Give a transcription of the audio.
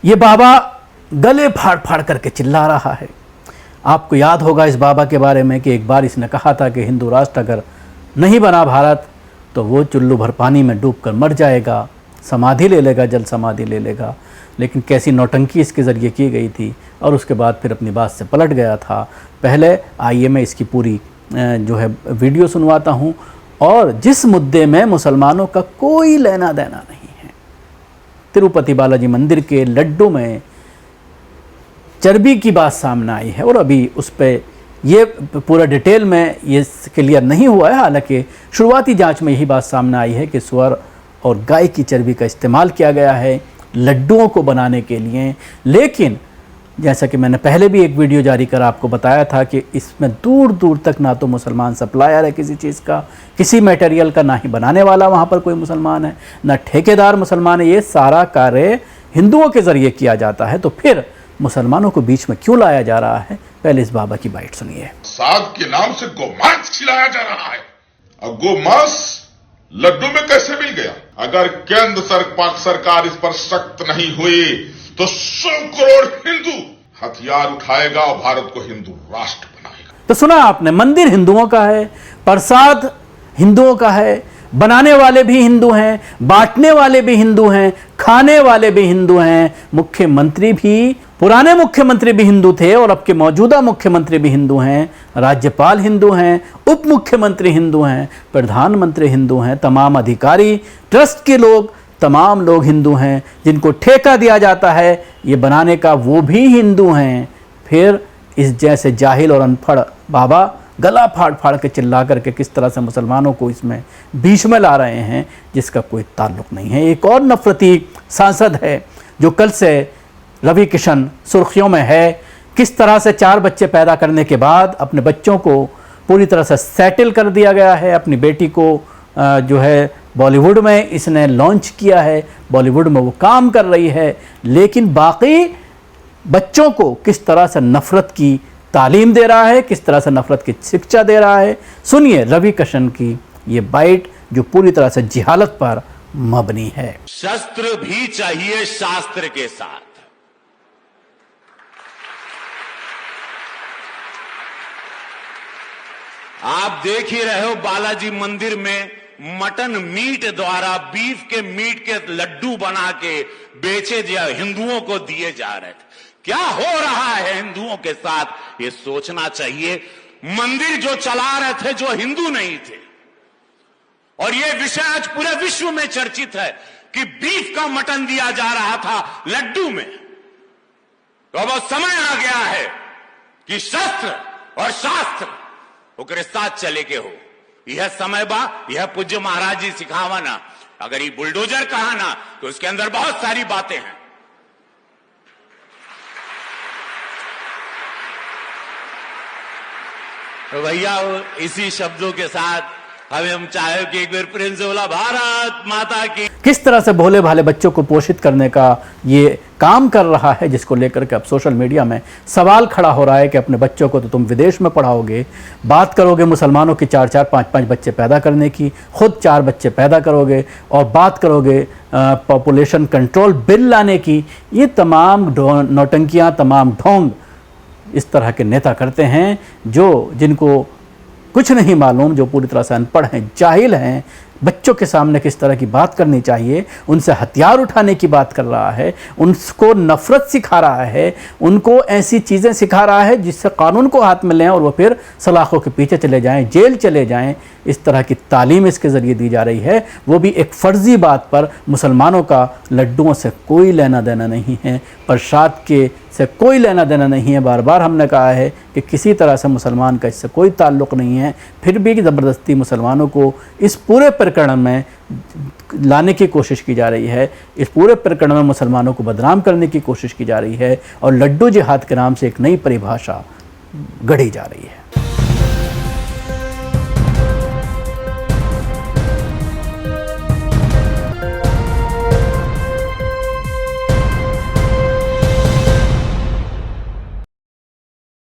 ये बाबा गले फाड़ फाड़ करके चिल्ला रहा है। आपको याद होगा इस बाबा के बारे में कि एक बार इसने कहा था कि हिंदू राष्ट्र अगर नहीं बना भारत तो वो चुल्लू भर पानी में डूबकर मर जाएगा, समाधि ले लेगा, जल समाधि ले लेगा। लेकिन कैसी नौटंकी इसके ज़रिए की गई थी और उसके बाद फिर अपनी बात से पलट गया था। पहले आइए मैं इसकी पूरी जो है वीडियो सुनवाता हूँ। और जिस मुद्दे में मुसलमानों का कोई लेना देना नहीं है, तिरुपति बालाजी मंदिर के लड्डू में चर्बी की बात सामने आई है और अभी उस पर ये पूरा डिटेल में ये क्लियर नहीं हुआ है। हालांकि शुरुआती जांच में यही बात सामने आई है कि सुअर और गाय की चर्बी का इस्तेमाल किया गया है लड्डुओं को बनाने के लिए। लेकिन जैसा कि मैंने पहले भी एक वीडियो जारी कर आपको बताया था कि इसमें दूर दूर तक ना तो मुसलमान सप्लायर है किसी चीज़ का, किसी मटेरियल का, ना ही बनाने वाला वहाँ पर कोई मुसलमान है, ना ठेकेदार मुसलमान है। ये सारा कार्य हिंदुओं के ज़रिए किया जाता है। तो फिर मुसलमानों को बीच में क्यों लाया जा रहा है? पहले इस बाबा की बाइट सुनिए। साग के नाम से गोमांस खिलाया जा रहा है। अब गोमांस लड्डू में कैसे मिल गया? अगर केंद्र सरकार इस पर सख्त नहीं हुई तो 100 करोड़ हिंदू हथियार उठाएगा और भारत को हिंदू राष्ट्र बनाएगा। तो सुना आपने, मंदिर हिंदुओं का है, प्रसाद हिंदुओं का है, बनाने वाले भी हिंदू हैं, बांटने वाले भी हिंदू हैं, खाने वाले भी हिंदू हैं, मुख्यमंत्री भी, पुराने मुख्यमंत्री भी हिंदू थे और अब के मौजूदा मुख्यमंत्री भी हिंदू हैं, राज्यपाल हिंदू हैं, उप मुख्यमंत्री हिंदू हैं, प्रधानमंत्री हिंदू हैं, तमाम अधिकारी, ट्रस्ट के लोग, तमाम लोग हिंदू हैं। जिनको ठेका दिया जाता है ये बनाने का वो भी हिंदू हैं। फिर इस जैसे जाहिल और अनपढ़ बाबा गला फाड़ फाड़ के चिल्ला करके किस तरह से मुसलमानों को इसमें बीच में ला रहे हैं जिसका कोई ताल्लुक नहीं है। एक और नफरती सांसद है जो कल से रवि किशन सुर्खियों में है। किस तरह से 4 बच्चे पैदा करने के बाद अपने बच्चों को पूरी तरह से सेटल कर दिया गया है। अपनी बेटी को जो है बॉलीवुड में इसने लॉन्च किया है, बॉलीवुड में वो काम कर रही है। लेकिन बाकी बच्चों को किस तरह से नफ़रत की तालीम दे रहा है, किस तरह से नफ़रत की शिक्षा दे रहा है। सुनिए रवि किशन की ये बाइट जो पूरी तरह से जिहालत पर मबनी है। शस्त्र भी चाहिए शास्त्र के साथ। आप देख ही रहे हो बालाजी मंदिर में मटन मीट द्वारा बीफ के मीट के लड्डू बना के बेचे हिंदुओं को दिए जा रहे थे। क्या हो रहा है हिंदुओं के साथ ये सोचना चाहिए। मंदिर जो चला रहे थे जो हिंदू नहीं थे, और ये विषय आज पूरे विश्व में चर्चित है कि बीफ का मटन दिया जा रहा था लड्डू में। तो अब समय आ गया है कि शस्त्र और शास्त्र ओकरे साथ चले के हो। यह समय बा, यह पूज्य महाराज जी सिखावा ना। अगर ये बुलडोजर कहा ना तो उसके अंदर बहुत सारी बातें हैं। तो भैया इसी शब्दों के साथ हमें हम चाहे कि एक बार प्रेम से बोला भारत माता की। किस तरह से भोले भाले बच्चों को पोषित करने का ये काम कर रहा है, जिसको लेकर के अब सोशल मीडिया में सवाल खड़ा हो रहा है कि अपने बच्चों को तो तुम विदेश में पढ़ाओगे, बात करोगे मुसलमानों की 4-4, 5-5 बच्चे पैदा करने की, खुद 4 बच्चे पैदा करोगे और बात करोगे पॉपुलेशन कंट्रोल बिल लाने की। ये तमाम नौटंकियाँ, तमाम ढोंग इस तरह के नेता करते हैं जिनको कुछ नहीं मालूम, जो पूरी तरह से अनपढ़ हैं, जाहिल हैं। बच्चों के सामने किस तरह की बात करनी चाहिए, उनसे हथियार उठाने की बात कर रहा है, उनको नफ़रत सिखा रहा है, उनको ऐसी चीज़ें सिखा रहा है जिससे कानून को हाथ में लें और वो फिर सलाखों के पीछे चले जाएं, जेल चले जाएं। इस तरह की तालीम इसके ज़रिए दी जा रही है, वो भी एक फ़र्ज़ी बात पर। मुसलमानों का लड्डुओं से कोई लेना देना नहीं है, प्रसाद के से कोई लेना देना नहीं है। बार बार हमने कहा है कि किसी तरह से मुसलमान का इससे कोई ताल्लुक़ नहीं है। फिर भी ज़बरदस्ती मुसलमानों को इस पूरे प्रकरण में लाने की कोशिश की जा रही है। इस पूरे प्रकरण में मुसलमानों को बदनाम करने की कोशिश की जा रही है और लड्डू जिहाद के नाम से एक नई परिभाषा गढ़ी जा रही है।